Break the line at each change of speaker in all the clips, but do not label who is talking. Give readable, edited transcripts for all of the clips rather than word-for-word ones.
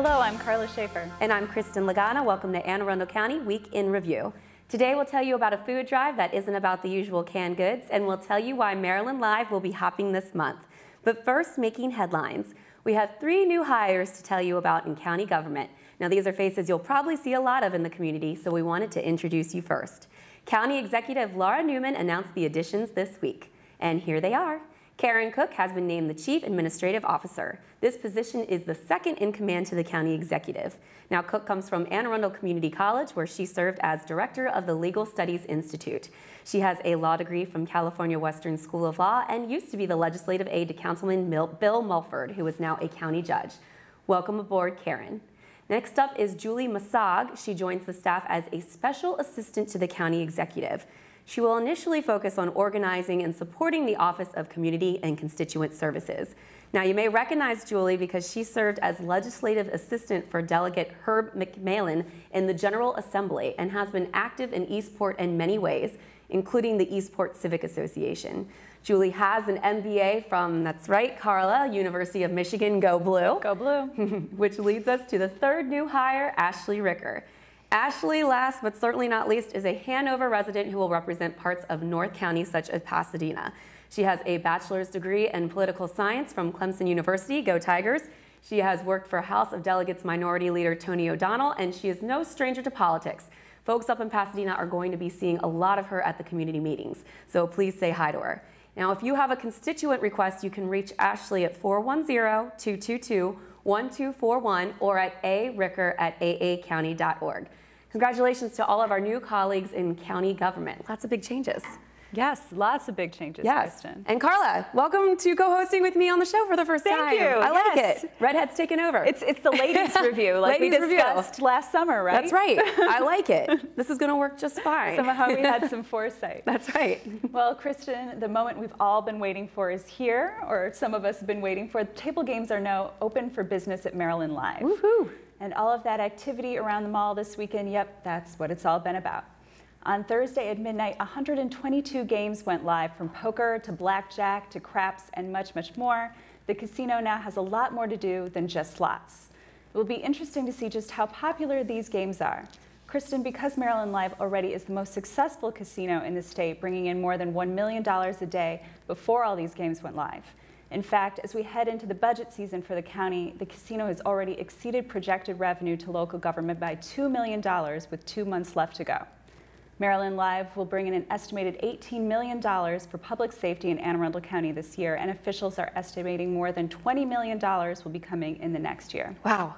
Hello, I'm Karla Schaffer.
And I'm Kristin Lagana. Welcome to Anne Arundel County Week in Review. Today we'll tell you about a food drive that isn't about the usual canned goods, and we'll tell you why Maryland Live will be hopping this month. But first, making headlines. We have 3 new hires to tell you about in county government. Now these are faces you'll probably see a lot of in the community, so we wanted to introduce you first. County Executive Laura Neuman announced the additions this week, and here they are. Karen Cook has been named the Chief Administrative Officer. This position is the second in command to the county executive. Now, Cook comes from Anne Arundel Community College, where she served as director of the Legal Studies Institute. She has a law degree from California Western School of Law and used to be the legislative aide to Councilman Bill Mulford, who is now a county judge. Welcome aboard, Karen. Next up is Julie Masag. She joins the staff as a special assistant to the county executive. She will initially focus on organizing and supporting the Office of Community and Constituent Services. Now, you may recognize Julie because she served as legislative assistant for Delegate Herb McMahon in the General Assembly and has been active in Eastport in many ways, including the Eastport Civic Association. Julie has an MBA from, that's right, Karla, University of Michigan, go Blue.
Go Blue.
Which leads us to the 3rd new hire, Ashley Ricker. Ashley, last but certainly not least, is a Hanover resident who will represent parts of North County, such as Pasadena. She has a bachelor's degree in political science from Clemson University, go Tigers. She has worked for House of Delegates Minority Leader Tony O'Donnell, and she is no stranger to politics. Folks up in Pasadena are going to be seeing a lot of her at the community meetings, so please say hi to her. Now, if you have a constituent request, you can reach Ashley at 410-222-1241 or at aricker@aacounty.org. Congratulations to all of our new colleagues in county government. Lots of big changes.
Yes, lots of big changes,
yes.
Kristin.
And Karla, welcome to co-hosting with me on the show for the first time.
Thank you.
I like it. Redhead's taken over.
It's the ladies' review, like we discussed last summer, right?
That's right. I like it. This is going to work just fine.
Somehow we had some foresight.
That's right.
Well, Kristin, the moment we've all been waiting for is here, or some of us have been waiting for. The table games are now open for business at Maryland Live.
Woohoo!
And all of that activity around the mall this weekend, yep, that's what it's all been about. On Thursday at midnight, 122 games went live, from poker to blackjack to craps and much, much more. The casino now has a lot more to do than just slots. It will be interesting to see just how popular these games are. Kristin, because Maryland Live already is the most successful casino in the state, bringing in more than $1 million a day before all these games went live. In fact, as we head into the budget season for the county, the casino has already exceeded projected revenue to local government by $2 million with 2 months left to go. Maryland Live will bring in an estimated $18 million for public safety in Anne Arundel County this year, and officials are estimating more than $20 million will be coming in the next year.
Wow.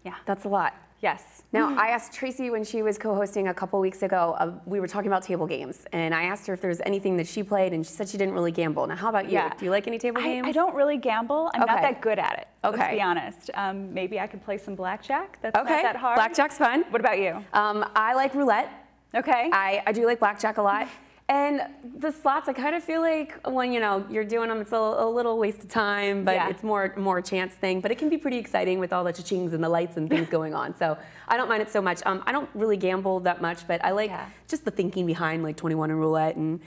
Yeah.
That's a lot.
Yes.
Now, I asked Tracy when she was co-hosting a couple weeks ago, we were talking about table games, and I asked her if there's anything that she played, and she said she didn't really gamble. Now, how about you?
Yeah.
Do you like any table games?
I don't really gamble. I'm not that good at it, let's be honest. Maybe I could play some blackjack. That's not that hard.
Blackjack's fun.
What about you?
I like roulette.
Okay.
I do like blackjack a lot. And the slots, I kind of feel like when, you know, you're doing them, it's a little waste of time, but it's more a chance thing. But it can be pretty exciting with all the cha-chings and the lights and things going on. So I don't mind it so much. I don't really gamble that much, but I like just the thinking behind like 21 and roulette and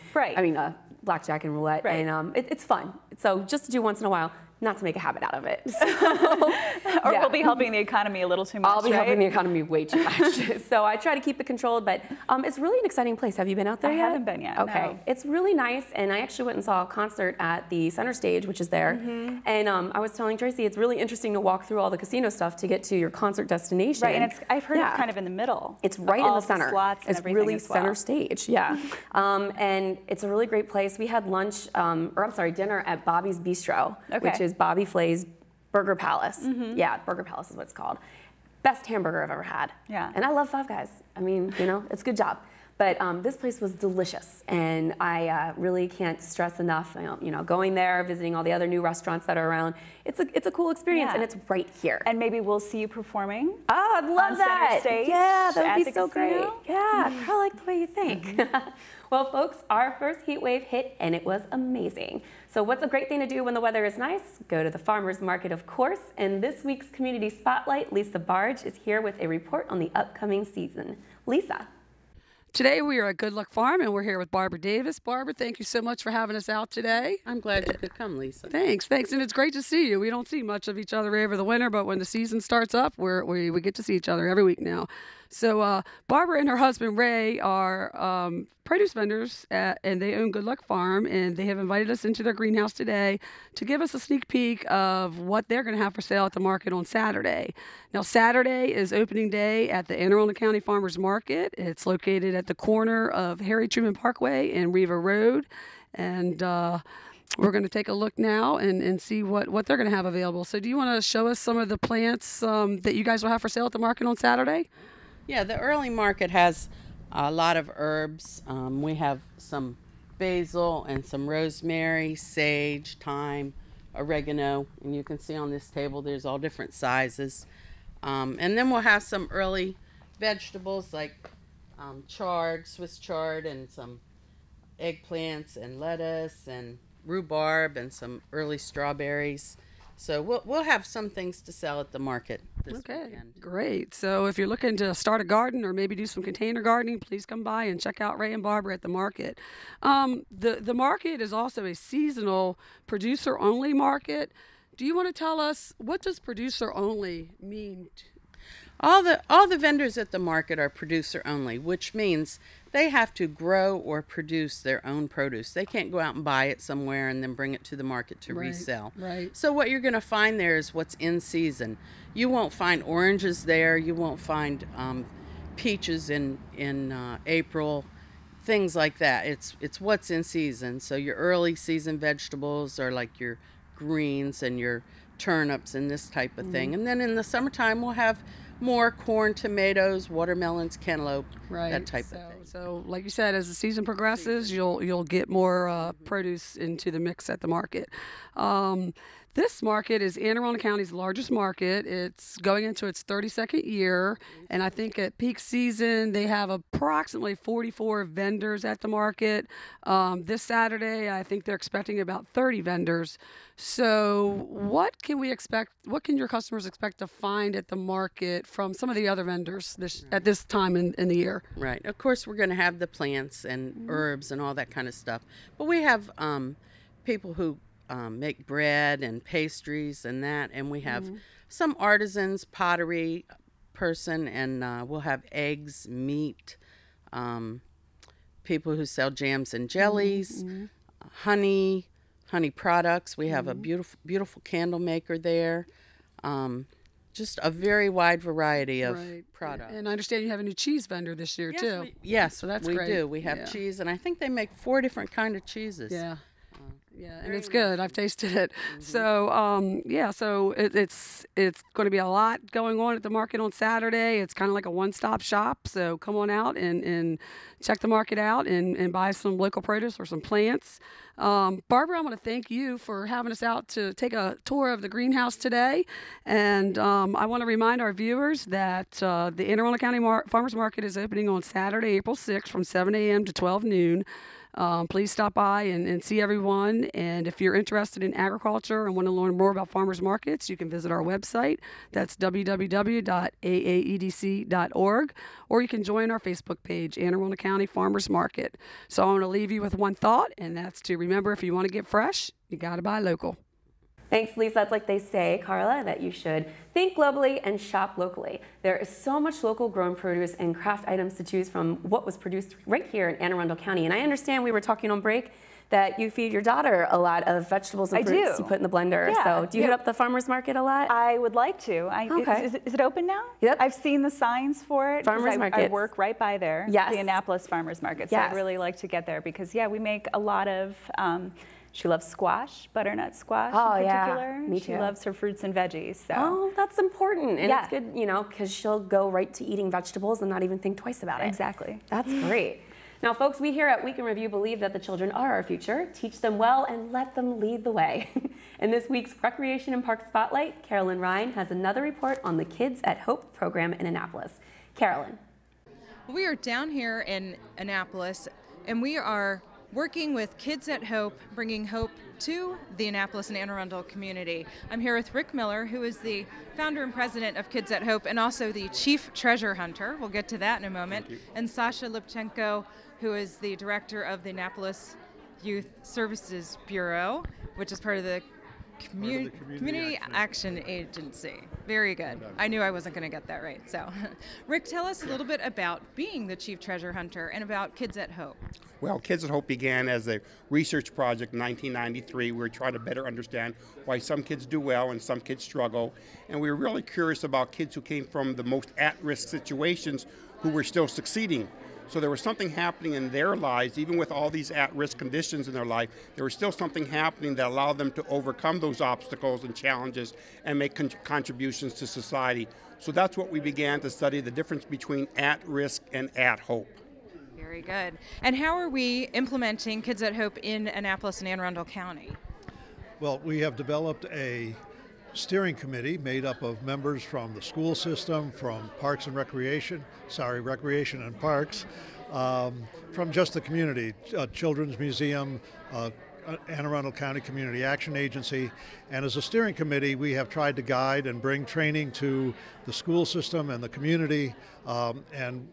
blackjack and roulette. Right. And it's fun. So just to do once in a while. Not to make a habit out of it. So,
or we'll be helping the economy a little too much.
I'll be helping the economy way too much. So I try to keep it controlled, but it's really an exciting place. Have you been out there yet?
I haven't been yet.
Okay.
No.
It's really nice, and I actually went and saw a concert at the center stage, which is there. And I was telling Tracy, it's really interesting to walk through all the casino stuff to get to your concert destination.
Right, and I've heard it's kind of in the middle.
It's right in the center.
Slots and
it's really center stage. Yeah. And it's a really great place. We had lunch, dinner at Bobby's Bistro, which is Bobby Flay's Burger Palace. Yeah, Burger Palace is what it's called. Best hamburger I've ever had.
Yeah.
And I love Five Guys. I mean, you know, it's a good job. But this place was delicious, and I really can't stress enough, you know, going there, visiting all the other new restaurants that are around. It's a cool experience, and it's right here.
And maybe we'll see you performing.
Oh, I'd love that.
Center stage.
Yeah, that would be so
casino.
great. Yeah, I like the way you think. Well, folks, our first heat wave hit, and it was amazing. So what's a great thing to do when the weather is nice? Go to the farmer's market, of course. And this week's Community Spotlight, Lisa Barge, is here with a report on the upcoming season. Lisa.
Today we are at Good Luck Farm and we're here with Barbara Davis. Barbara, thank you so much for having us out today.
I'm glad you could come, Lisa.
Thanks. And it's great to see you. We don't see much of each other over the winter, but when the season starts up, we get to see each other every week now. So Barbara and her husband Ray are produce vendors and they own Good Luck Farm, and they have invited us into their greenhouse today to give us a sneak peek of what they're going to have for sale at the market on Saturday. Now, Saturday is opening day at the Anne Arundel County Farmers Market. It's located at the corner of Harry Truman Parkway and Riva Road, and we're going to take a look now and see what they're going to have available. So do you want to show us some of the plants that you guys will have for sale at the market on Saturday?
Yeah, the early market has a lot of herbs. We have some basil and some rosemary, sage, thyme, oregano, and you can see on this table there's all different sizes. And then we'll have some early vegetables like chard, Swiss chard, and some eggplants and lettuce and rhubarb and some early strawberries. So we'll have some things to sell at the market this weekend.
Great. So if you're looking to start a garden or maybe do some container gardening, please come by and check out Ray and Barbara at the market. The market is also a seasonal producer-only market. Do you want to tell us, what does producer-only mean?
All the vendors at the market are producer only, which means they have to grow or produce their own produce. They can't go out and buy it somewhere and then bring it to the market to resell.
Right.
So what you're going to find there is what's in season. You won't find oranges there. You won't find peaches in April, things like that. It's what's in season. So your early season vegetables are like your greens and your turnips and this type of thing. And then in the summertime we'll have more corn, tomatoes, watermelons, cantaloupe, that type of thing.
So, like you said, as the season progresses, you'll get more produce into the mix at the market. This market is Anne Arundel County's largest market. It's going into its 32nd year, and I think at peak season they have approximately 44 vendors at the market. This Saturday, I think they're expecting about 30 vendors. So what can we expect? What can your customers expect to find at the market from some of the other vendors at this time in the year?
Right. Of course, we're going to have the plants and herbs and all that kind of stuff. But we have people who make bread and pastries and that. And we have some artisans, pottery person, and we'll have eggs, meat, people who sell jams and jellies, honey products. We have a beautiful candle maker there. Just a very wide variety of products.
And I understand you have a new cheese vendor this year, too.
Yes,
so that's
we
great.
do. We have cheese, and I think they make 4 different kind of cheeses.
Yeah, and it's good. I've tasted it. So, so it's going to be a lot going on at the market on Saturday. It's kind of like a one-stop shop. So come on out and check the market out and buy some local produce or some plants. Barbara, I want to thank you for having us out to take a tour of the greenhouse today. And I want to remind our viewers that the Anne Arundel County Farmers Market is opening on Saturday, April 6th from 7 a.m. to 12 noon. Please stop by and see everyone. And if you're interested in agriculture and want to learn more about farmers markets, you can visit our website. That's www.aaedc.org. Or you can join our Facebook page, Anne Arundel County Farmers Market. So I want to leave you with one thought, and that's to remember, if you want to get fresh, you got to buy local.
Thanks, Lisa. That's like they say, Karla, that you should think globally and shop locally. There is so much local grown produce and craft items to choose from what was produced right here in Anne Arundel County. And I understand we were talking on break that you feed your daughter a lot of vegetables and fruits you put in the blender.
Yeah.
So do you hit up the farmers market a lot?
I would like to.
Okay.
Is it open now?
Yep.
I've seen the signs for it.
Farmers market.
I work right by there.
Yes.
The Annapolis Farmers Market. So
Yes.
I'd really like to get there because, we make a lot of, she loves squash, butternut squash in particular.
Me too.
She loves her fruits and veggies. So.
Oh, that's important. And it's good, because she'll go right to eating vegetables and not even think twice about it.
Exactly.
That's great. Now, folks, we here at Week in Review believe that the children are our future. Teach them well and let them lead the way. In this week's Recreation and Park Spotlight, Carolyn Ryan has another report on the Kids at Hope program in Annapolis. Carolyn.
We are down here in Annapolis, and we are working with Kids at Hope, bringing hope to the Annapolis and Anne Arundel community. I'm here with Rick Miller, who is the founder and president of Kids at Hope and also the chief treasure hunter. We'll get to that in a moment. And Sasha Lipchenko, who is the director of the Annapolis Youth Services Bureau, which is part of the Community Action Agency. Very good. I knew I wasn't going to get that right. So, Rick, tell us a little bit about being the chief treasure hunter and about Kids at Hope.
Well, Kids at Hope began as a research project in 1993. We were trying to better understand why some kids do well and some kids struggle. And we were really curious about kids who came from the most at-risk situations who were still succeeding. So there was something happening in their lives, even with all these at-risk conditions in their life, there was still something happening that allowed them to overcome those obstacles and challenges and make contributions to society. So that's what we began to study, the difference between at-risk and at-hope.
Very good. And how are we implementing Kids at Hope in Annapolis and Anne Arundel County?
Well, we have developed a steering committee made up of members from the school system, from Parks and Recreation and Parks, from just the community, Children's Museum, Anne Arundel County Community Action Agency. And as a steering committee, we have tried to guide and bring training to the school system and the community, and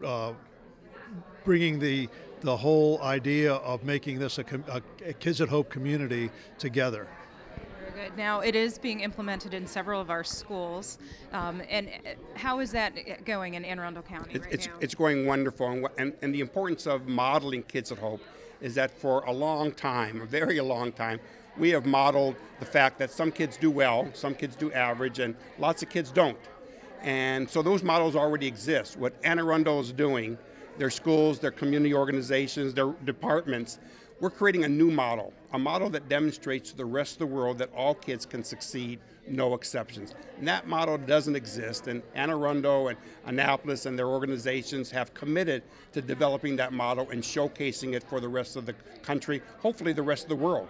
bringing the whole idea of making this a Kids at Hope community together.
Good. Now, it is being implemented in several of our schools. And how is that going in Anne Arundel County right now?
It's going wonderful. And the importance of modeling Kids at Hope is that for a long time, a very long time, we have modeled the fact that some kids do well, some kids do average, and lots of kids don't. And so those models already exist. What Anne Arundel is doing, their schools, their community organizations, their departments, we're creating a new model, a model that demonstrates to the rest of the world that all kids can succeed, no exceptions. And that model doesn't exist, and Anne Arundel and Annapolis and their organizations have committed to developing that model and showcasing it for the rest of the country, hopefully the rest of the world.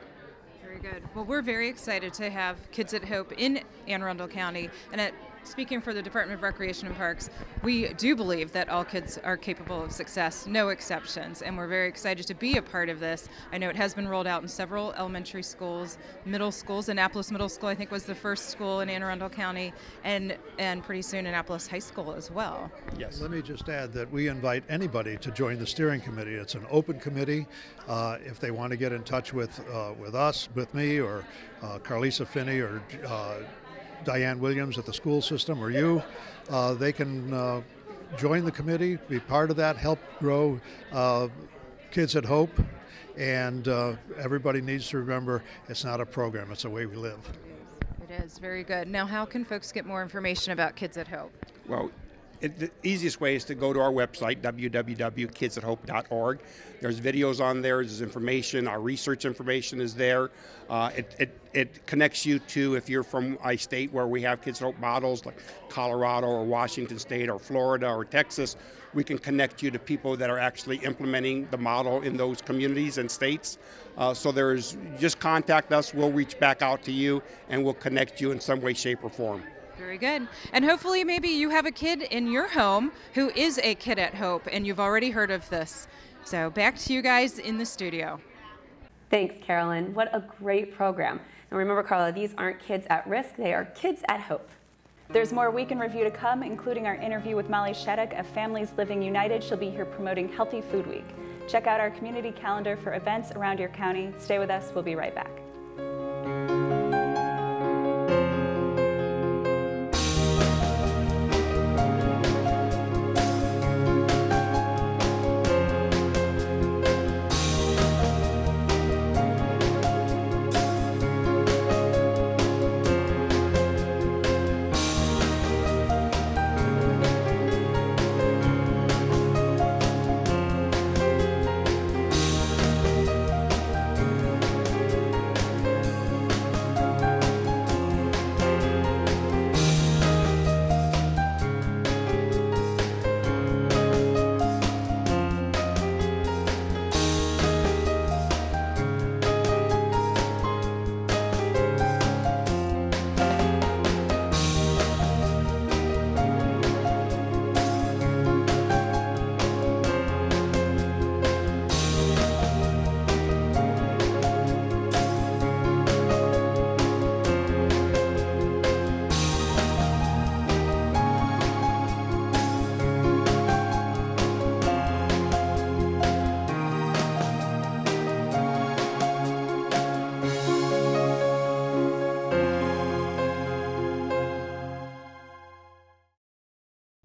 Very good. Well, we're very excited to have Kids at Hope in Anne Arundel County, and speaking for the Department of Recreation and Parks, we do believe that all kids are capable of success, no exceptions, and we're very excited to be a part of this. I know it has been rolled out in several elementary schools, middle schools. Annapolis Middle School, I think, was the first school in Anne Arundel County, and pretty soon Annapolis High School as well.
Yes.
Let me just add that we invite anybody to join the steering committee. It's an open committee. If they want to get in touch with us, with me, or Carlisa Finney, or Diane Williams at the school system, or you, they can join the committee, be part of that, help grow Kids at Hope, and everybody needs to remember it's not a program, it's a way we live.
It is, very good. Now, how can folks get more information about Kids at Hope?
Well, the easiest way is to go to our website, www.kidsathope.org. There's videos on there, there's information, our research information is there. It connects you to, if you're from a state where we have Kids at Hope models, like Colorado or Washington State or Florida or Texas, we can connect you to people that are actually implementing the model in those communities and states. So just contact us, we'll reach back out to you, and we'll connect you in some way, shape, or form.
Very good. And hopefully maybe you have a kid in your home who is a Kid at Hope, and you've already heard of this. So back to you guys in the studio.
Thanks, Carolyn. What a great program. And remember, Karla, these aren't kids at risk, they are Kids at Hope.
There's more Week in Review to come, including our interview with Molly Shattuck of Families Living United. She'll be here promoting Healthy Food Week. Check out our community calendar for events around your county. Stay with us. We'll be right back.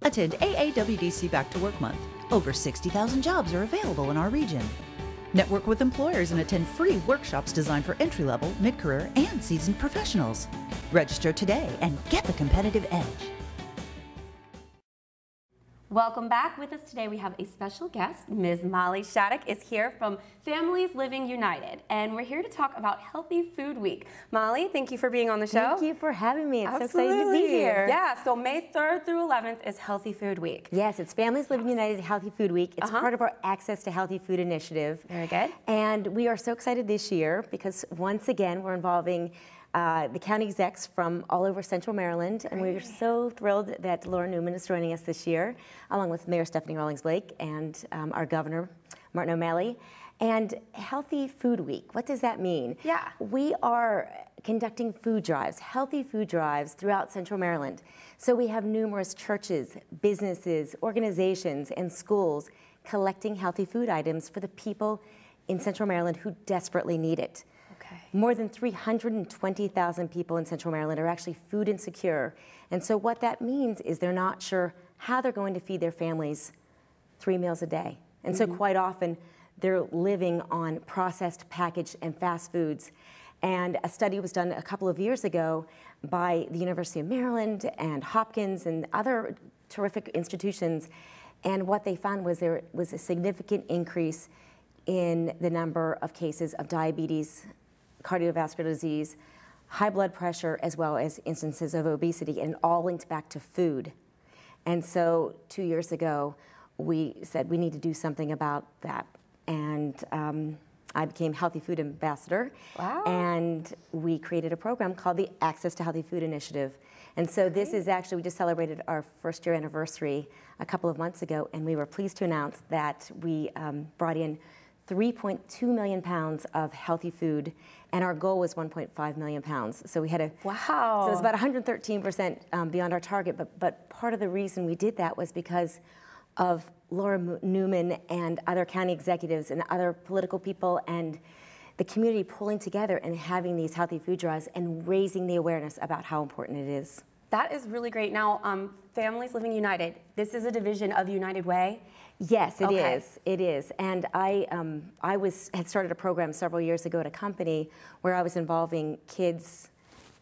Attend AAWDC Back to Work Month. Over 60,000 jobs are available in our region. Network with employers and attend free workshops designed for entry-level, mid-career, and seasoned professionals. Register today and get the competitive edge.
Welcome back. With us today we have a special guest. Ms. Molly Shattuck is here from Families Living United, and we're here to talk about Healthy Food Week. Molly, thank you for being on the show.
Thank you for having me. It's
Absolutely.
so exciting to be here.
Yeah, so May 3rd through 11th is Healthy Food Week.
Yes, it's Families Living United Healthy Food Week. It's part of our Access to Healthy Food initiative.
Very good.
And we are so excited this year because once again we're involving the county execs from all over Central Maryland, and we're so thrilled that Laura Newman is joining us this year, along with Mayor Stephanie Rawlings-Blake and our Governor, Martin O'Malley. And Healthy Food Week, what does that mean?
Yeah.
We are conducting food drives, healthy food drives throughout Central Maryland. So we have numerous churches, businesses, organizations, and schools collecting healthy food items for the people in Central Maryland who desperately need it. More than 320,000 people in Central Maryland are actually food insecure. And so what that means is they're not sure how they're going to feed their families 3 meals a day. And so quite often they're living on processed, packaged, and fast foods. And a study was done a couple of years ago by the University of Maryland and Hopkins and other terrific institutions. And what they found was there was a significant increase in the number of cases of diabetes, cardiovascular disease, high blood pressure, as well as instances of obesity, and all linked back to food. And so 2 years ago, we said we need to do something about that. And I became Healthy Food Ambassador.
Wow.
And we created a program called the Access to Healthy Food Initiative. And so this is actually, we just celebrated our first year anniversary a couple of months ago, and we were pleased to announce that we brought in 3.2 million pounds of healthy food, and our goal was 1.5 million pounds. So we had a
wow.
So it was about 113% beyond our target. But part of the reason we did that was because of Laura Newman and other county executives and other political people and the community pulling together and having these healthy food drives and raising the awareness about how important it is.
That is really great. Now, Families Living United, this is a division of United Way?
Yes, it
Okay.
is. It is. And I had started a program several years ago at a company where I was involving kids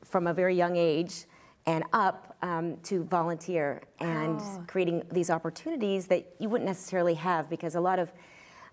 from a very young age and up to volunteer and creating these opportunities that you wouldn't necessarily have, because a lot of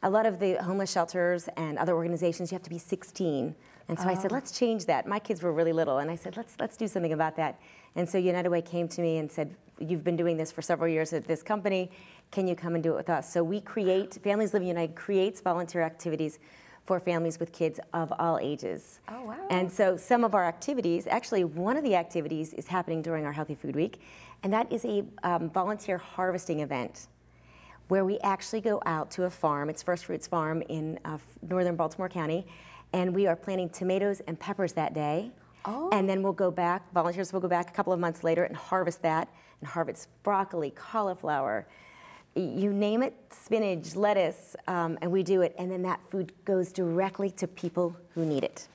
the homeless shelters and other organizations, you have to be 16. And so I said, let's change that. My kids were really little, and I said, let's do something about that. And so United Way came to me and said, you've been doing this for several years at this company. Can you come and do it with us? So we create, Families Living United creates volunteer activities for families with kids of all ages.
Oh, wow.
And so some of our activities, actually one of the activities is happening during our Healthy Food Week, and that is a volunteer harvesting event where we actually go out to a farm. It's First Fruits Farm in northern Baltimore County, and we are planting tomatoes and peppers that day.
Oh.
And then we'll go back, volunteers will go back a couple of months later and harvest that, and harvest broccoli, cauliflower, you name it, spinach, lettuce, and we do it, and then that food goes directly to people who need it.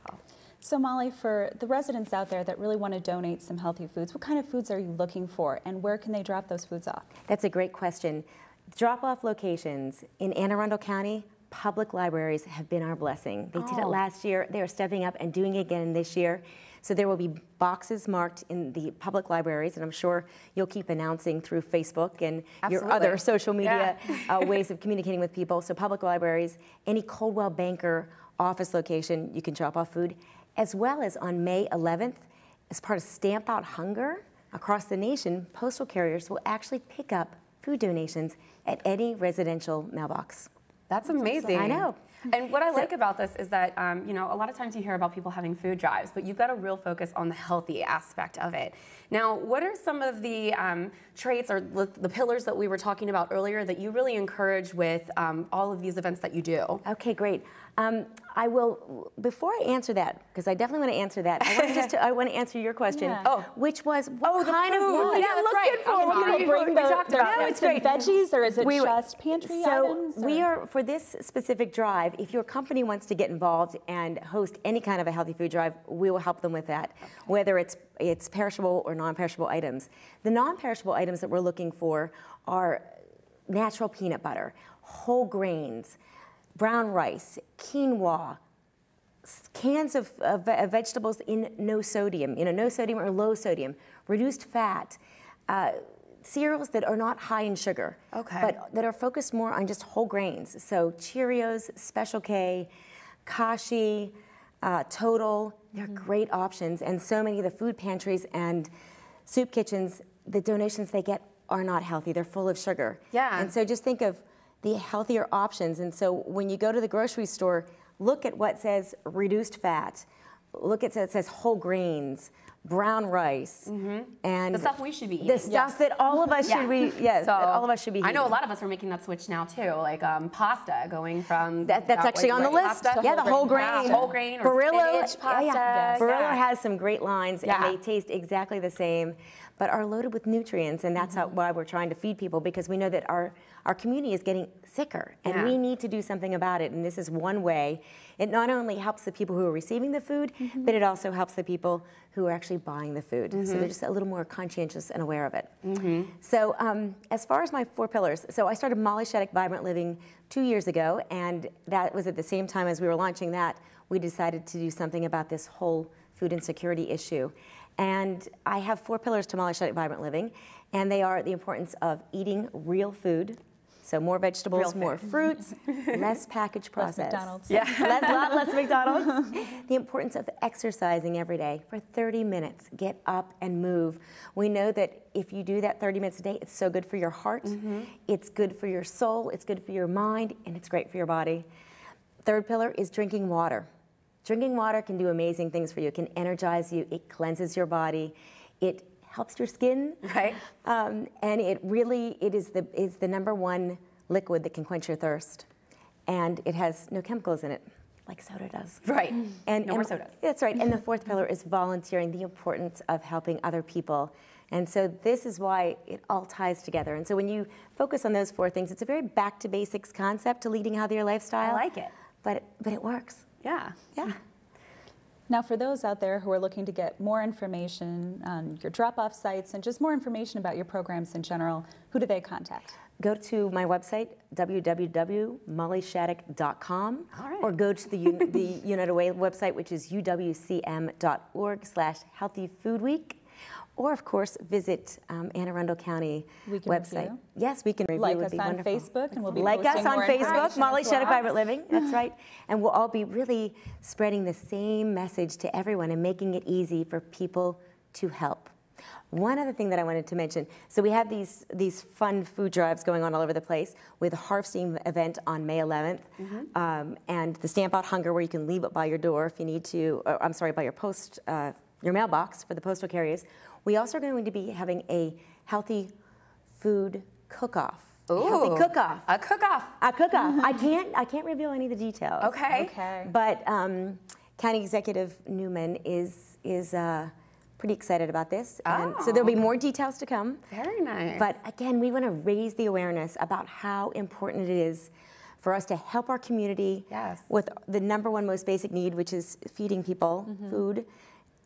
Wow.
So Molly, for the residents out there that really want to donate some healthy foods, what kind of foods are you looking for, and where can they drop those foods off?
That's a great question. Drop-off locations in Anne Arundel County, public libraries have been our blessing. They did it last year. They are stepping up and doing it again this year. So there will be boxes marked in the public libraries, and I'm sure you'll keep announcing through Facebook and your other social media ways of communicating with people. So public libraries, any Coldwell Banker office location, you can drop off food, as well as on May 11th, as part of Stamp Out Hunger across the nation, postal carriers will actually pick up food donations at any residential mailbox.
That's amazing.
I know.
And what I like about this is that, you know, a lot of times you hear about people having food drives, but you've got a real focus on the healthy aspect of it. Now, what are some of the traits or the pillars that we were talking about earlier that you really encourage with all of these events that you do?
Okay, great. I will, before I answer that, because I definitely want to answer that, I want to answer your question, which was what kind of food
yeah, that's right.
We talked about
it's great.
veggies, or is it just pantry items?
So we are, for this specific drive, if your company wants to get involved and host any kind of a healthy food drive, we will help them with that, whether it's perishable or non-perishable items. The non-perishable items that we're looking for are natural peanut butter, whole grains, brown rice, quinoa, cans of vegetables in no sodium, no sodium or low sodium, reduced fat, cereals that are not high in sugar, but that are focused more on just whole grains. So Cheerios, Special K, Kashi, Total, they're great options. And so many of the food pantries and soup kitchens, the donations they get are not healthy. They're full of sugar.
Yeah.
And so just think of the healthier options. And so when you go to the grocery store, look at what says reduced fat. Look at it says whole grains, brown rice, and
the stuff we should be eating.
The stuff that all of us should be. Yes,
so,
all of us should be eating.
I know a lot of us are making that switch now too, like pasta, going from
that's actually on the list.
Pasta,
the whole grain,
whole grain, or
Barillo
spinach pasta.
Barillo has some great lines, and they taste exactly the same, but are loaded with nutrients, and that's why we're trying to feed people, because we know that our community is getting sicker, and we need to do something about it. And this is one way. It not only helps the people who are receiving the food, but it also helps the people who are actually buying the food. So they're just a little more conscientious and aware of it. So as far as my 4 pillars, so I started Molly Shattuck Vibrant Living 2 years ago, and that was at the same time as we were launching that, we decided to do something about this whole food insecurity issue. And I have 4 pillars to Molly Shattuck Vibrant Living, and they are the importance of eating real food. So more vegetables, more fruits, less packaged processed.
Less McDonald's.
Less McDonald's. The importance of exercising every day for 30 minutes. Get up and move. We know that if you do that 30 minutes a day, it's so good for your heart, it's good for your soul, it's good for your mind, and it's great for your body. 3rd pillar is drinking water. Drinking water can do amazing things for you. It can energize you, it cleanses your body, it helps your skin, and it is the #1 liquid that can quench your thirst, and it has no chemicals in it, like soda does.
And no more sodas.
That's right. And the 4th pillar is volunteering, the importance of helping other people. And so this is why it all ties together. And so when you focus on those 4 things, it's a very back to basics concept to leading a healthier lifestyle.
I like it.
But it works.
Yeah.
Now, for those out there who are looking to get more information on your drop-off sites and just more information about your programs in general, who do they contact?
Go to my website, www.mollyshattuck.com, or go to the United Way website, which is uwcm.org/healthyfoodweek. Or, of course, visit Anne Arundel County website.
Review.
Yes, we can review.
Like
would
us
be
on
wonderful.
Facebook, and we'll be
like
posting
us on
more
Facebook, Molly Shattuck Vibrant Living.
Living.
That's right. And we'll all be really spreading the same message to everyone and making it easy for people to help. One other thing that I wanted to mention, so we have these fun food drives going on all over the place, with a harvesting event on May 11th, and the Stamp Out Hunger, where you can leave it by your door if you need to, by your mailbox for the postal carriers. We also are going to be having a healthy food cook-off.
Ooh,
healthy cook-off.
A cook-off.
A cook-off. I can't reveal any of the details.
Okay.
But County Executive Neuman is pretty excited about this, and so there'll be more details to come.
Very nice.
But again, we want to raise the awareness about how important it is for us to help our community with the #1 most basic need, which is feeding people food,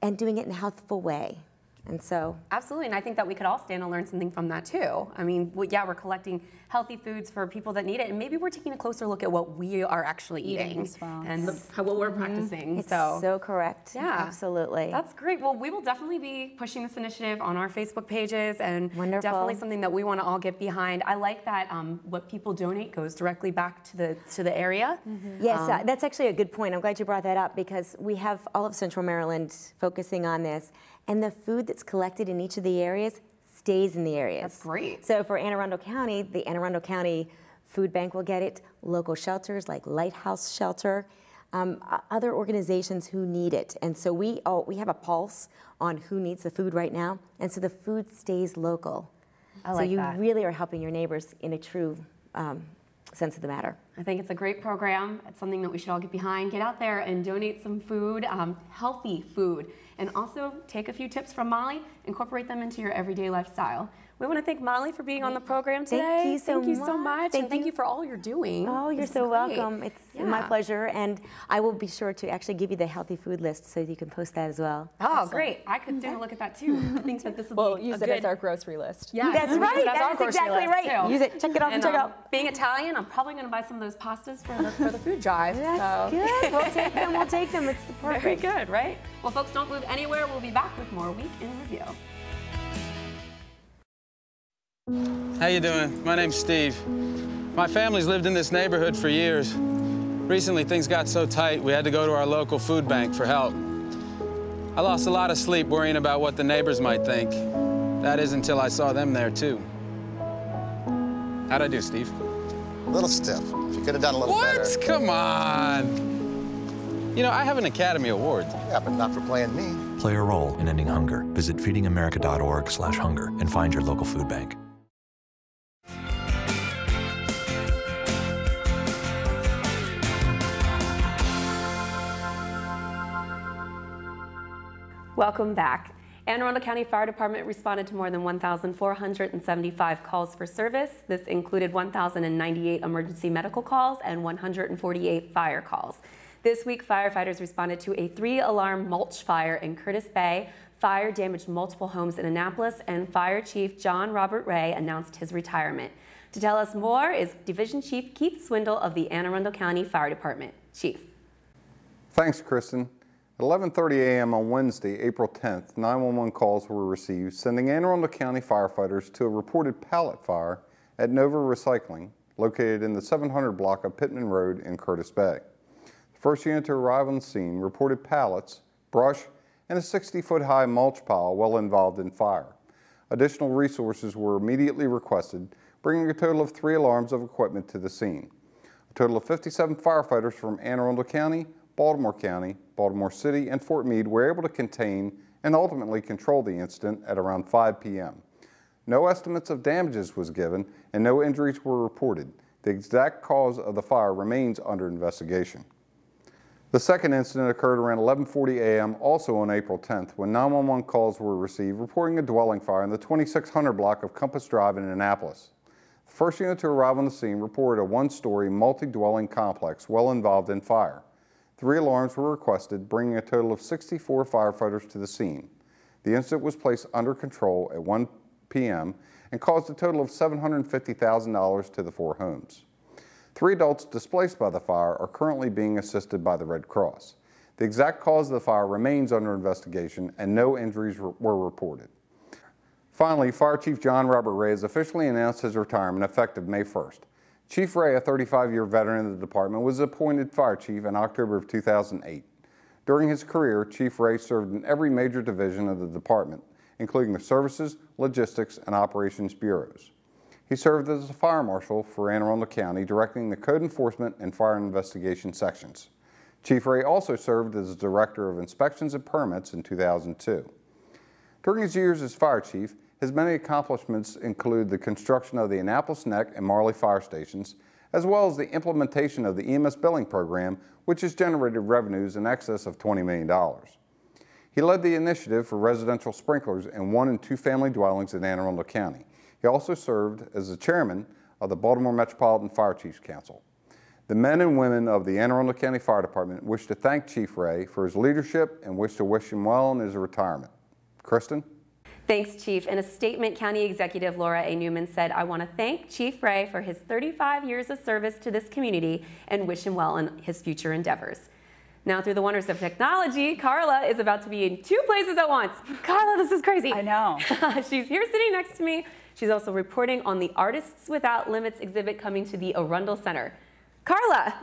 and doing it in a healthful way. And so,
absolutely, and I think that we could all stand and learn something from that too. I mean, we're collecting healthy foods for people that need it, and maybe we're taking a closer look at what we are actually eating and what we're practicing.
It's so correct.
Yeah,
absolutely.
That's great. Well, we will definitely be pushing this initiative on our Facebook pages, and definitely something that we want to all get behind. I like that what people donate goes directly back to the area.
Yes, that's actually a good point. I'm glad you brought that up, because we have all of Central Maryland focusing on this. And the food that's collected in each of the areas stays in the areas.
That's great.
So for Anne Arundel County, the Anne Arundel County Food Bank will get it, local shelters like Lighthouse Shelter, other organizations who need it. And so we have a pulse on who needs the food right now, and so the food stays local.
I like
so you
that.
really are helping your neighbors in a true sense of the matter.
I think it's a great program. It's something that we should all get behind. Get out there and donate some food, healthy food, and also take a few tips from Molly, incorporate them into your everyday lifestyle. We want to thank Molly for being on the program today.
Thank you so much.
Thank you for all you're doing.
Oh, you're so welcome. It's my pleasure, and I will be sure to actually give you the healthy food list so you can post that as well.
Oh, great. I could stand to look at that too. I think that this will be
use it as our grocery list.
Yeah,
That's right. That's exactly right. Use it. Check it off and check out.
Being Italian, I'm probably going to buy some of those pastas for the food drive.
That's good. We'll take them. We'll take them. It's the perfect.
Very good, right? Well, folks, don't move anywhere. We'll be back with more Week in Review.
How you doing? My name's Steve. My family's lived in this neighborhood for years. Recently, things got so tight, we had to go to our local food bank for help. I lost a lot of sleep worrying about what the neighbors might think. That is until I saw them there, too. How'd I do, Steve?
A little stiff. You could have done a little better.
What? Come on. You know, I have an Academy Award.
Yeah, but not for playing me.
Play a role in ending hunger. Visit feedingamerica.org/hunger and find your local food bank.
Welcome back. Anne Arundel County Fire Department responded to more than 1,475 calls for service. This included 1,098 emergency medical calls and 148 fire calls. This week, firefighters responded to a 3-alarm mulch fire in Curtis Bay. Fire damaged multiple homes in Annapolis, and Fire Chief John Robert Ray announced his retirement. To tell us more is Division Chief Keith Swindle of the Anne Arundel County Fire Department. Chief.
Thanks, Kristin. At 11:30 a.m. on Wednesday, April 10th, 911 calls were received, sending Anne Arundel County firefighters to a reported pallet fire at Nova Recycling, located in the 700 block of Pittman Road in Curtis Bay. The first unit to arrive on the scene reported pallets, brush, and a 60-foot-high mulch pile well involved in fire. Additional resources were immediately requested, bringing a total of 3 alarms of equipment to the scene. A total of 57 firefighters from Anne Arundel County, Baltimore City, and Fort Meade were able to contain and ultimately control the incident at around 5 p.m. No estimates of damages was given and no injuries were reported. The exact cause of the fire remains under investigation. The second incident occurred around 11:40 a.m. also on April 10th when 911 calls were received reporting a dwelling fire in the 2600 block of Compass Drive in Annapolis. The first unit to arrive on the scene reported a 1-story multi-dwelling complex well involved in fire. 3 alarms were requested, bringing a total of 64 firefighters to the scene. The incident was placed under control at 1 p.m. and caused a total of $750,000 to the 4 homes. 3 adults displaced by the fire are currently being assisted by the Red Cross. The exact cause of the fire remains under investigation and no injuries were reported. Finally, Fire Chief John Robert Ray has officially announced his retirement effective May 1st. Chief Ray, a 35-year veteran of the department, was appointed fire chief in October of 2008. During his career, Chief Ray served in every major division of the department, including the Services, Logistics, and Operations Bureaus. He served as a fire marshal for Anne Arundel County, directing the Code Enforcement and Fire Investigation sections. Chief Ray also served as Director of Inspections and Permits in 2002. During his years as fire chief, his many accomplishments include the construction of the Annapolis Neck and Marley fire stations, as well as the implementation of the EMS billing program, which has generated revenues in excess of $20 million. He led the initiative for residential sprinklers in 1- and 2-family dwellings in Anne Arundel County. He also served as the chairman of the Baltimore Metropolitan Fire Chiefs Council. The men and women of the Anne Arundel County Fire Department wish to thank Chief Ray for his leadership and wish him well in his retirement. Kristin?
Thanks, Chief. In a statement, County Executive Laura A. Neuman said, "I want to thank Chief Ray for his 35 years of service to this community and wish him well in his future endeavors." Now, through the wonders of technology, Karla is about to be in 2 places at once. Karla, this is crazy.
I know.
She's here sitting next to me. She's also reporting on the Artists Without Limits exhibit coming to the Arundel Center. Karla!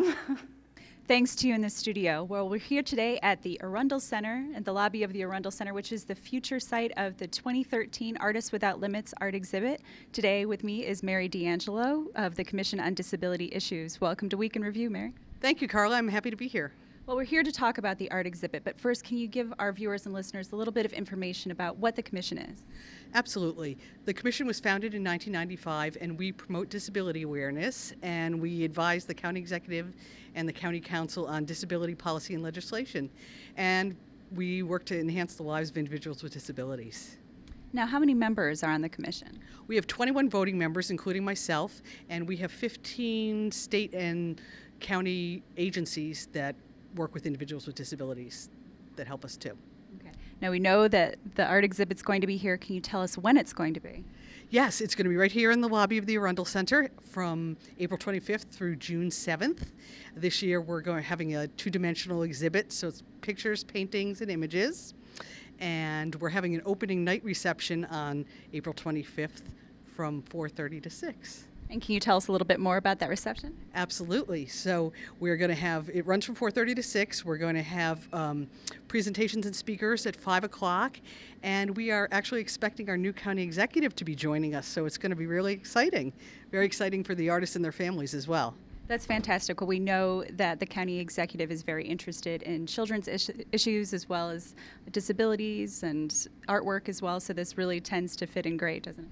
Thanks to you in the studio. Well, we're here today at the Arundel Center, at the lobby of the Arundel Center, which is the future site of the 2013 Artists Without Limits art exhibit. Today with me is Mary D'Angelo of the Commission on Disability Issues. Welcome to Week in Review, Mary.
Thank you, Karla. I'm happy to be here.
Well, we're here to talk about the art exhibit, but first, can you give our viewers and listeners a little bit of information about what the commission is?
Absolutely. The commission was founded in 1995, and we promote disability awareness, and we advise the county executive and the county council on disability policy and legislation. And we work to enhance the lives of individuals with disabilities.
Now, how many members are on the commission?
We have 21 voting members, including myself, and we have 15 state and county agencies that work with individuals with disabilities that help us too.
Okay. Now, we know that the art exhibit's going to be here. Can you tell us when it's going to be?
Yes, it's going to be right here in the lobby of the Arundel Center from April 25th through June 7th. This year we're having a two-dimensional exhibit, so it's pictures, paintings, and images. And we're having an opening night reception on April 25th from 4:30 to 6.
And can you tell us a little bit more about that reception?
Absolutely. So we're going to have, it runs from 4:30 to 6. We're going to have presentations and speakers at 5 o'clock. And we are actually expecting our new county executive to be joining us. So it's going to be really exciting. Very exciting for the artists and their families as well.
That's fantastic. Well, we know that the county executive is very interested in children's issues as well as disabilities and artwork as well. So this really tends to fit in great, doesn't it?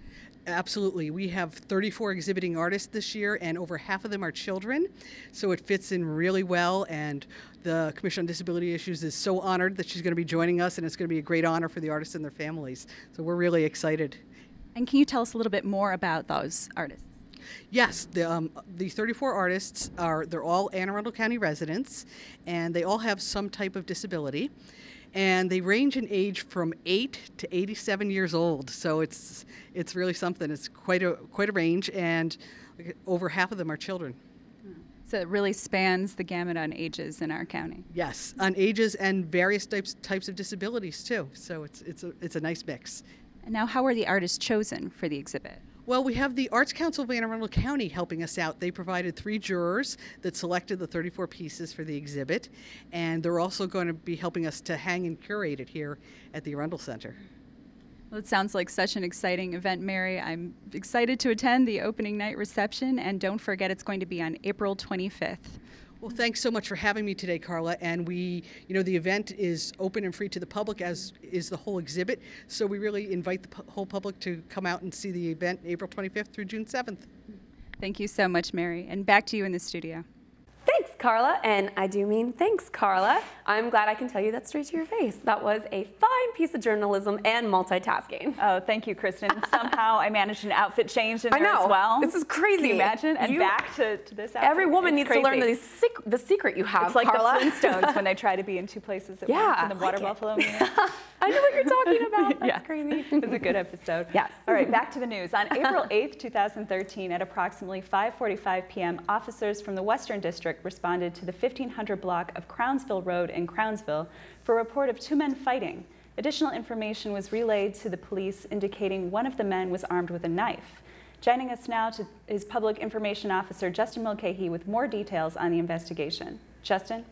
Absolutely. We have 34 exhibiting artists this year, and over half of them are children. So it fits in really well, and the Commission on Disability Issues is so honored that she's going to be joining us, and it's going to be a great honor for the artists and their families. So we're really excited.
And can you tell us a little bit more about those artists?
Yes, the 34 artists they're all Anne Arundel County residents, and they all have some type of disability. And they range in age from 8 to 87 years old, so it's really something. It's quite a range, and over half of them are children.
So it really spans the gamut on ages in our county.
Yes, on ages and various types of disabilities too. So it's a nice mix.
And now, how are the artists chosen for the exhibit?
Well, we have the Arts Council of Anne Arundel County helping us out. They provided 3 jurors that selected the 34 pieces for the exhibit, and they're also going to be helping us to hang and curate it here at the Arundel Center.
Well, it sounds like such an exciting event, Mary. I'm excited to attend the opening night reception, and don't forget it's going to be on April 25th.
Well, thanks so much for having me today, Karla. And the event is open and free to the public, as is the whole exhibit. So we really invite the whole public to come out and see the event April 25th through June 7th.
Thank you so much, Mary. And back to you in the studio.
Thanks, Karla, and I do mean thanks, Karla. I'm glad I can tell you that straight to your face. That was a fine piece of journalism and multitasking.
Oh, thank you, Kristin. Somehow I managed an outfit change in there as well.
This is crazy.
Can you imagine? And back to this outfit.
Every woman needs
crazy.
to learn the secret you have,
It's like
Karla.
the Flintstones when they try to be in 2 places at once in the water buffalo movie.
I know what you're talking about. That's crazy.
It was a good episode.
Yes.
All right, back to the news. On April 8th, 2013, at approximately 5:45 p.m., officers from the Western District responded to the 1500 block of Crownsville Road in Crownsville for a report of 2 men fighting. Additional information was relayed to the police indicating one of the men was armed with a knife. Joining us now is Public Information Officer Justin Mulcahy with more details on the investigation. Justin?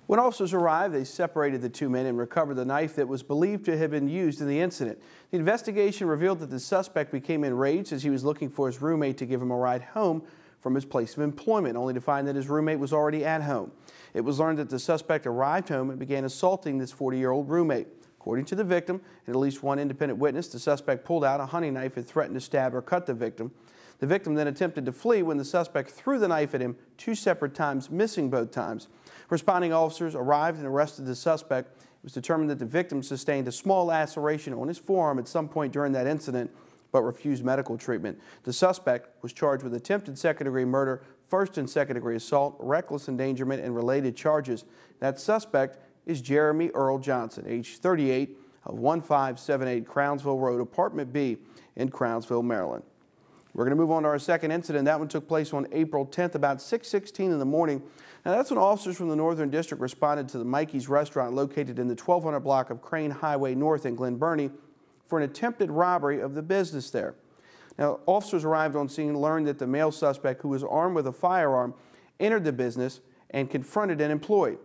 When officers arrived, they separated the 2 men and recovered the knife that was believed to have been used in the incident. The investigation revealed that the suspect became enraged as he was looking for his roommate to give him a ride home from his place of employment, only to find that his roommate was already at home. It was learned that the suspect arrived home and began assaulting this 40-year-old roommate. According to the victim and at least one independent witness, the suspect pulled out a hunting knife and threatened to stab or cut the victim. The victim then attempted to flee when the suspect threw the knife at him 2 separate times, missing both times. Responding officers arrived and arrested the suspect. It was determined that the victim sustained a small laceration on his forearm at some point during that incident, but refused medical treatment. The suspect was charged with attempted second-degree murder, first and second-degree assault, reckless endangerment, and related charges. That suspect is Jeremy Earl Johnson, age 38, of 1578 Crownsville Road, Apartment B in Crownsville, Maryland. We're going to move on to our second incident. That one took place on April 10th, about 6:16 in the morning. Now, that's when officers from the Northern District responded to the Mikey's restaurant located in the 1200 block of Crane Highway North in Glen Burnie for an attempted robbery of the business there. Now, officers arrived on scene and learned that the male suspect, who was armed with a firearm, entered the business and confronted an employee.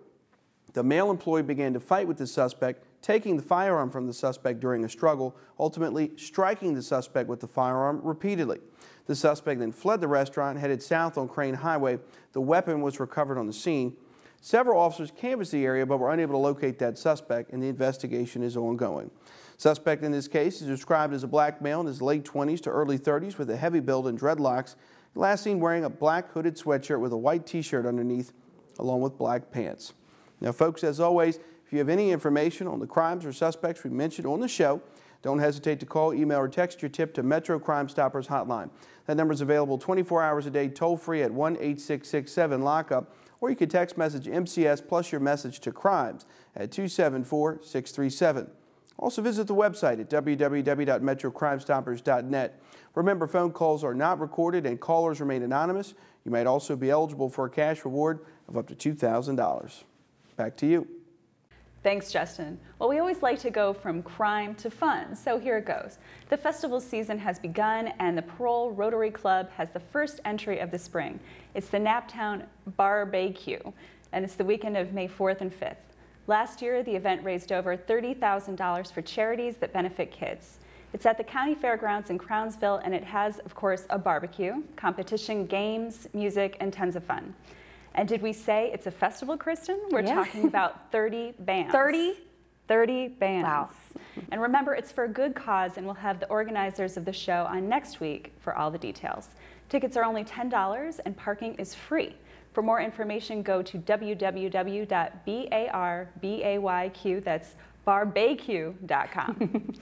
The male employee began to fight with the suspect, taking the firearm from the suspect during a struggle, ultimately striking the suspect with the firearm repeatedly. The suspect then fled the restaurant and headed south on Crane Highway. The weapon was recovered on the scene. Several officers canvassed the area but were unable to locate that suspect, and the investigation is ongoing. Suspect in this case is described as a black male in his late 20s to early 30s with a heavy build and dreadlocks, last seen wearing a black hooded sweatshirt with a white t-shirt underneath, along with black pants. Now, folks, as always, if you have any information on the crimes or suspects we mentioned on the show, don't hesitate to call, email, or text your tip to Metro Crime Stoppers hotline. That number is available 24 hours a day, toll-free at 1-866-7-LOCK-UP, or you can text message MCS plus your message to crimes at 274-637. Also visit the website at www.metrocrimestoppers.net. Remember, phone calls are not recorded and callers remain anonymous. You might also be eligible for a cash reward of up to $2,000. Back to you.
Thanks, Justin. Well, we always like to go from crime to fun, so here it goes. The festival season has begun, and the Parole Rotary Club has the first entry of the spring. It's the Naptown BarBayQ, and it's the weekend of May 4th and 5th. Last year, the event raised over $30,000 for charities that benefit kids. It's at the county fairgrounds in Crownsville, and it has, of course, a barbecue, competition, games, music, and tons of fun. And did we say it's a festival, Kristin? We're talking about 30 bands. 30 bands. Wow. And remember, it's for a good cause, and we'll have the organizers of the show on next week for all the details. Tickets are only $10, and parking is free. For more information, go to www.barbayq, that's BarBayQ.com.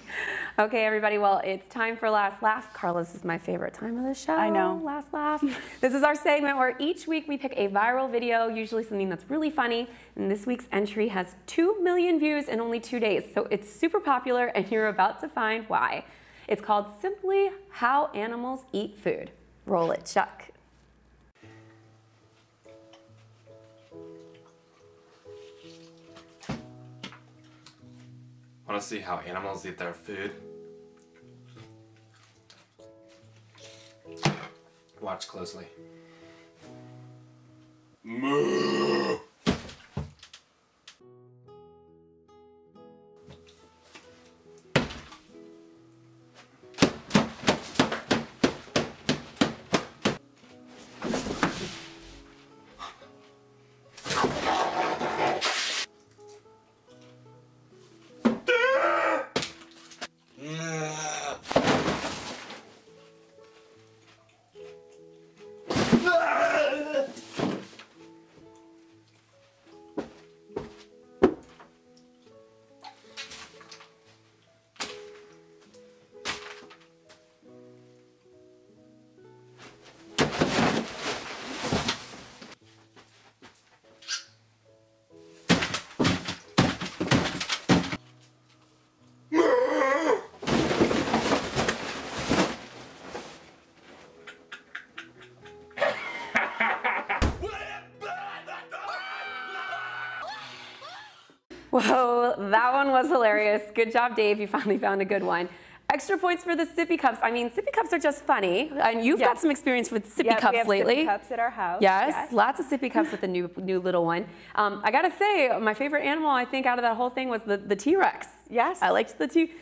Okay, everybody, well, it's time for Last Laugh. Karla, this is my favorite time of the show.
I know.
Last Laugh. This is our segment where each week we pick a viral video, usually something that's really funny, and this week's entry has 2 million views in only 2 days, so it's super popular, and you're about to find why. It's called Simply How Animals Eat Food. Roll it, Chuck.
Want to see how animals eat their food? Watch closely. Moo!
Whoa, that one was hilarious. Good job, Dave. You finally found a good one. Extra points for the sippy cups. I mean, sippy cups are just funny. And you've got some experience with sippy cups
we have
lately.
Sippy cups at our house.
Yes, lots of sippy cups with the new little one. I gotta say, my favorite animal, I think, out of that whole thing was the T-Rex.
Yes.
I liked the T-Rex.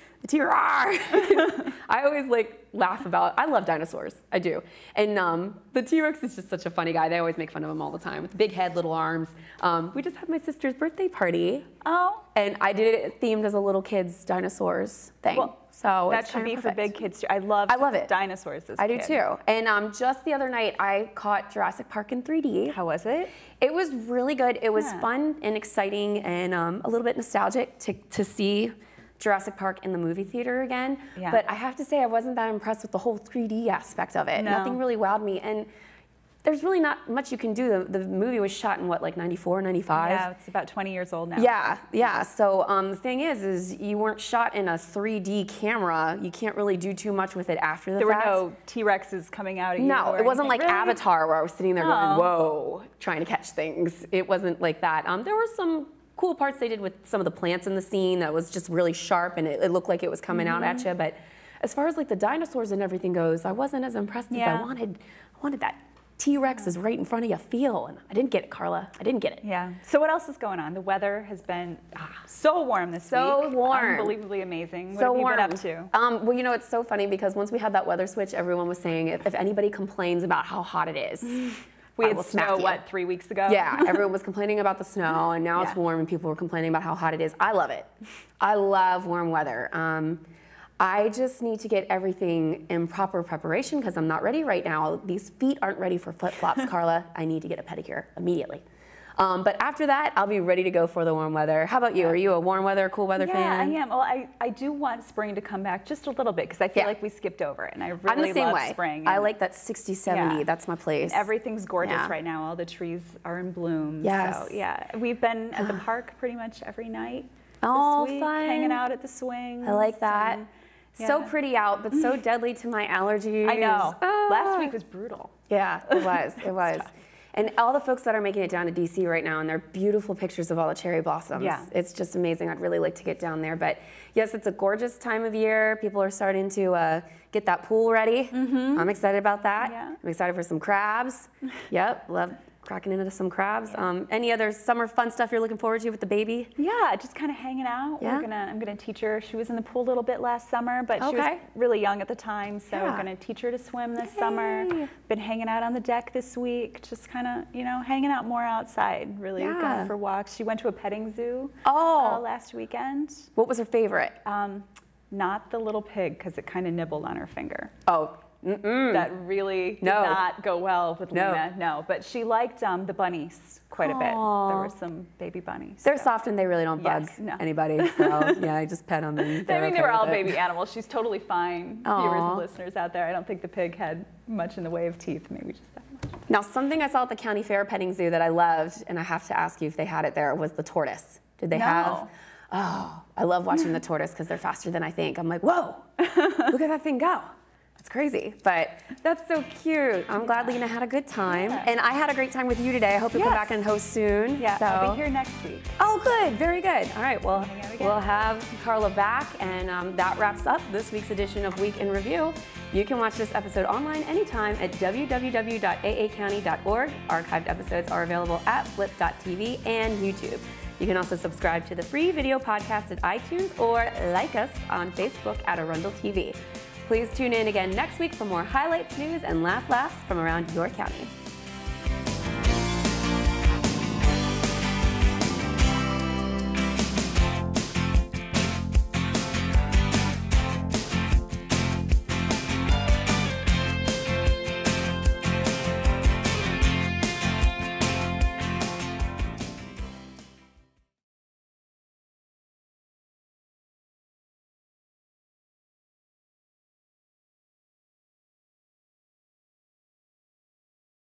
I always laugh about, I love dinosaurs, I do. And the T-Rex is just such a funny guy. They always make fun of him all the time with big head, little arms. We just had my sister's birthday party. Oh. And I did it themed as a little kid's dinosaurs thing. Well, so
that should be for big kids too. I love it. Dinosaurs as a
kid. I do too. And just the other night, I caught Jurassic Park in 3D.
How was it?
It was really good. It was fun and exciting and a little bit nostalgic to see Jurassic Park in the movie theater again. Yeah. But I have to say I wasn't that impressed with the whole 3D aspect of it. No. Nothing really wowed me. And there's really not much you can do. The movie was shot in what, like 94, 95?
Yeah, it's about 20 years old now.
Yeah. So the thing is you weren't shot in a 3D camera. You can't really do too much with it after the fact.
There were no T-Rexes coming out at you.
No, it wasn't like
really?
Avatar where I was sitting there going, whoa, trying to catch things. It wasn't like that. There were some cool parts they did with some of the plants in the scene that was just really sharp and it looked like it was coming out at you. But as far as like the dinosaurs and everything goes, I wasn't as impressed as I wanted. I wanted that T-Rex is right in front of you feel, and I didn't get it, Karla. I didn't get it.
Yeah. So what else is going on? The weather has been so warm this week.
So warm.
Unbelievably amazing. What have you been up to?
Well, you know, it's so funny because once we had that weather switch, everyone was saying if anybody complains about how hot it is,
We
I
had
will smack
snow,
you.
what, 3 weeks ago?
Yeah, everyone was complaining about the snow, and now it's warm, and people were complaining about how hot it is. I love it. I love warm weather. I just need to get everything in proper preparation because I'm not ready right now. These feet aren't ready for flip-flops, Karla. I need to get a pedicure immediately. But after that, I'll be ready to go for the warm weather. How about you? Are you a warm weather, cool weather fan?
Yeah, I am. Well, I do want spring to come back just a little bit because I feel like we skipped over it, and I really
I'm the same
love
way.
spring.
I like that 60, 70. That's my place.
And everything's gorgeous right now. All the trees are in bloom.
Yes.
So, yeah, we've been at the park pretty much every night this week,
fun.
hanging out at the swings.
I like that.
And,
So pretty out, but so deadly to my allergies.
I know. Last week was brutal.
Yeah, it was. It was. And all the folks that are making it down to DC right now, and they're beautiful pictures of all the cherry blossoms.
Yeah.
It's just amazing. I'd really like to get down there. But yes, it's a gorgeous time of year. People are starting to get that pool ready. I'm excited about that.
Yeah.
I'm excited for some crabs. Yep, love cracking into some crabs. Any other summer fun stuff you're looking forward to with the baby?
Yeah, just kind of hanging out.
Yeah.
I'm gonna teach her. She was in the pool a little bit last summer, but she was really young at the time, so I'm gonna teach her to swim this summer. Been hanging out on the deck this week, just kind of, hanging out more outside, really going for walks. She went to a petting zoo last weekend.
What was her favorite?
Not the little pig, because it kind of nibbled on her finger.
Oh.
That really did not go well with Lena. No, but she liked the bunnies quite a bit. There were some baby bunnies.
They're soft and they really don't bug anybody. So yeah, I just pet them. And
they were all baby animals. She's totally fine. Viewers and listeners out there, I don't think the pig had much in the way of teeth. Maybe just that much.
Now, something I saw at the county fair petting zoo that I loved, and I have to ask you if they had it there, was the tortoise. Did they have? Oh, I love watching the tortoise because they're faster than I think. I'm like, whoa, look at that thing go. It's crazy, but that's so cute. I'm glad Lena had a good time. And I had a great time with you today. I hope you come back and host soon.
Yeah, I'll be here next week.
Oh, good, very good. All right, well, we'll have Karla back, and that wraps up this week's edition of Week in Review. You can watch this episode online anytime at www.aacounty.org. Archived episodes are available at flip.tv and YouTube. You can also subscribe to the free video podcast at iTunes or like us on Facebook at Arundel TV. Please tune in again next week for more highlights, news, and last laughs from around your county.